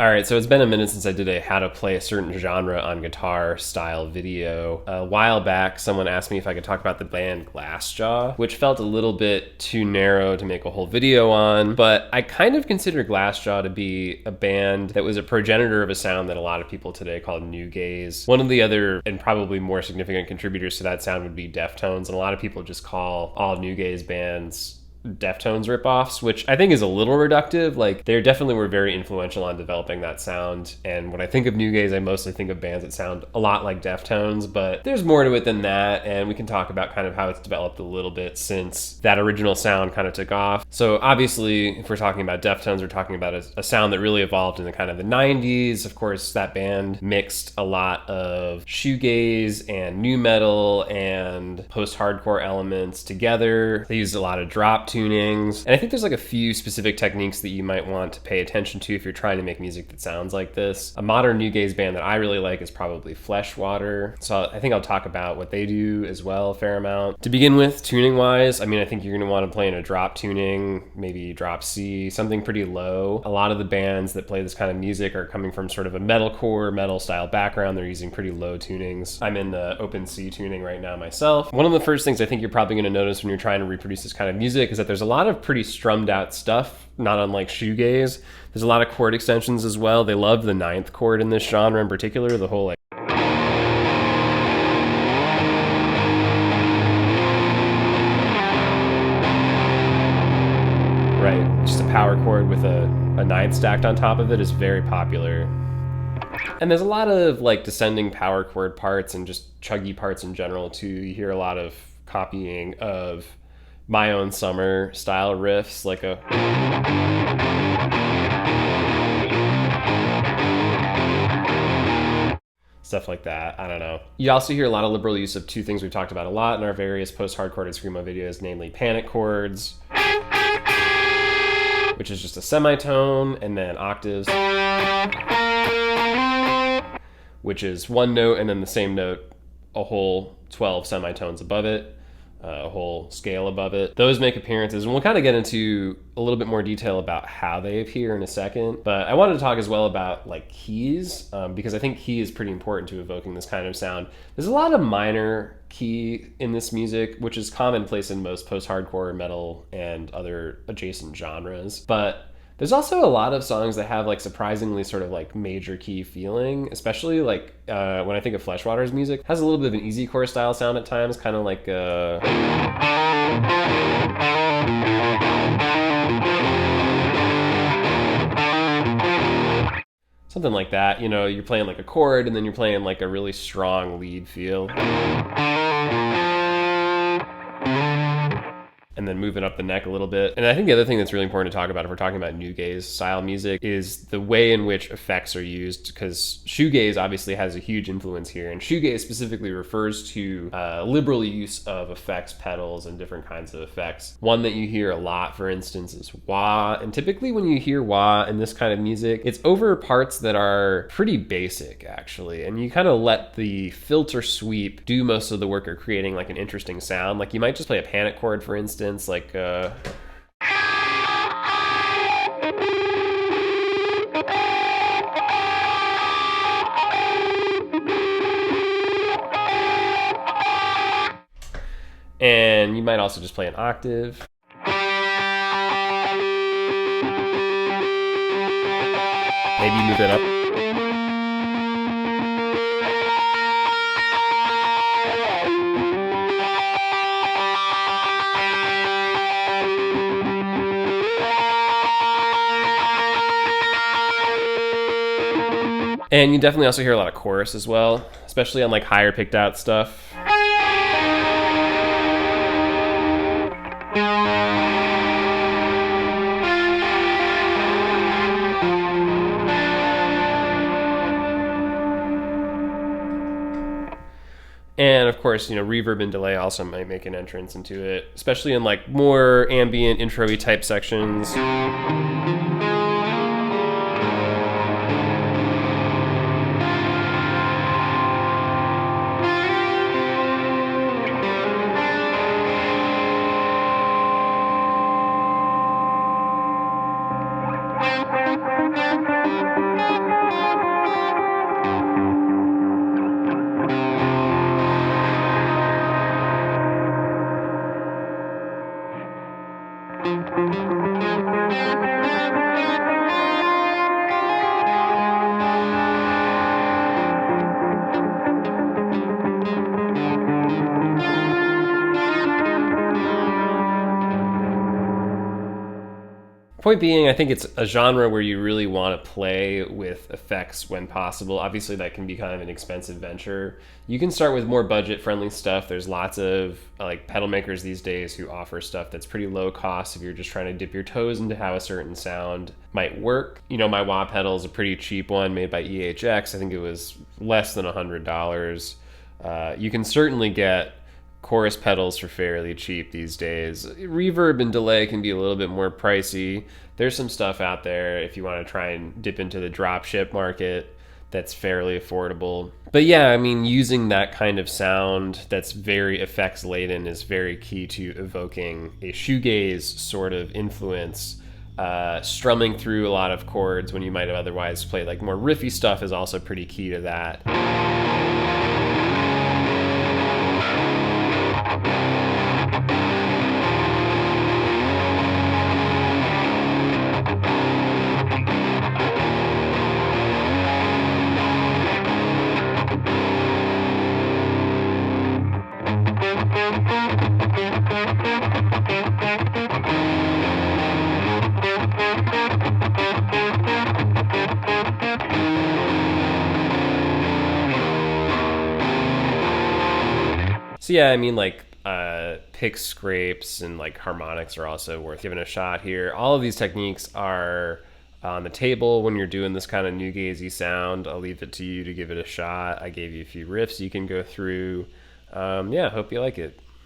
All right, so it's been a minute since I did a how to play a certain genre on guitar style video. A while back, someone asked me if I could talk about the band Glassjaw, which felt a little bit too narrow to make a whole video on, but I kind of consider Glassjaw to be a band that was a progenitor of a sound that a lot of people today call new gaze. One of the other and probably more significant contributors to that sound would be Deftones, and a lot of people just call all new gaze bands Deftones ripoffs, which I think is a little reductive. Like, they definitely were very influential on developing that sound, and when I think of new gaze, I mostly think of bands that sound a lot like Deftones, but there's more to it than that, and we can talk about kind of how it's developed a little bit since that original sound kind of took off. So obviously, if we're talking about Deftones, we're talking about a sound that really evolved in the kind of the 90s. Of course, that band mixed a lot of shoegaze and nu metal and post-hardcore elements together. They used a lot of drop tunings, and I think there's like a few specific techniques that you might want to pay attention to if you're trying to make music that sounds like this. A modern new gaze band that I really like is probably Fleshwater, so I think I'll talk about what they do as well a fair amount. To begin with, tuning wise, I mean, I think you're going to want to play in a drop tuning, maybe drop C, something pretty low. A lot of the bands that play this kind of music are coming from sort of a metalcore, metal style background. They're using pretty low tunings. I'm in the open C tuning right now myself. One of the first things I think you're probably going to notice when you're trying to reproduce this kind of music is that there's a lot of pretty strummed out stuff, not unlike shoegaze. There's a lot of chord extensions as well. They love the ninth chord in this genre in particular, the whole like right, just a power chord with a ninth stacked on top of it is very popular. And there's a lot of like descending power chord parts and just chuggy parts in general too. You hear a lot of copying of My Own Summer style riffs, like a stuff like that. I don't know. You also hear a lot of liberal use of two things we've talked about a lot in our various post-hardcore and screamo videos, namely panic chords, which is just a semitone, and then octaves, which is one note and then the same note a whole 12 semitones above it, a whole scale above it. Those make appearances, and we'll kind of get into a little bit more detail about how they appear in a second. But I wanted to talk as well about like keys, because I think key is pretty important to evoking this kind of sound. There's a lot of minor key in this music, which is commonplace in most post-hardcore, metal, and other adjacent genres. But there's also a lot of songs that have like surprisingly sort of like major key feeling, especially like when I think of Fleshwater's music. It has a little bit of an easy core style sound at times, kind of like something like that. You know, you're playing like a chord and then you're playing like a really strong lead feel, and then moving up the neck a little bit. And I think the other thing that's really important to talk about if we're talking about new gaze style music is the way in which effects are used, because shoegaze obviously has a huge influence here, and shoegaze specifically refers to liberal use of effects pedals and different kinds of effects. One that you hear a lot, for instance, is wah, and typically when you hear wah in this kind of music, it's over parts that are pretty basic actually, and you kind of let the filter sweep do most of the work of creating like an interesting sound. Like you might just play a panic chord, for instance, like and you might also just play an octave. Maybe move it up. And you definitely also hear a lot of chorus as well, especially on like higher picked out stuff. And of course, you know, reverb and delay also might make an entrance into it, especially in like more ambient intro-y type sections. Point being, I think it's a genre where you really want to play with effects when possible. Obviously, that can be kind of an expensive venture. You can start with more budget-friendly stuff. There's lots of like pedal makers these days who offer stuff that's pretty low cost if you're just trying to dip your toes into how a certain sound might work. You know, my wah pedal is a pretty cheap one made by EHX. I think it was less than $100. You can certainly get chorus pedals for fairly cheap these days. Reverb and delay can be a little bit more pricey. There's some stuff out there if you want to try and dip into the dropship market that's fairly affordable. But yeah, I mean, using that kind of sound that's very effects laden is very key to evoking a shoegaze sort of influence. Strumming through a lot of chords when you might have otherwise played like more riffy stuff is also pretty key to that. So yeah, I mean, like pick scrapes and like harmonics are also worth giving a shot here. All of these techniques are on the table when you're doing this kind of new gazy sound. I'll leave it to you to give it a shot. I gave you a few riffs you can go through. Yeah, hope you like it.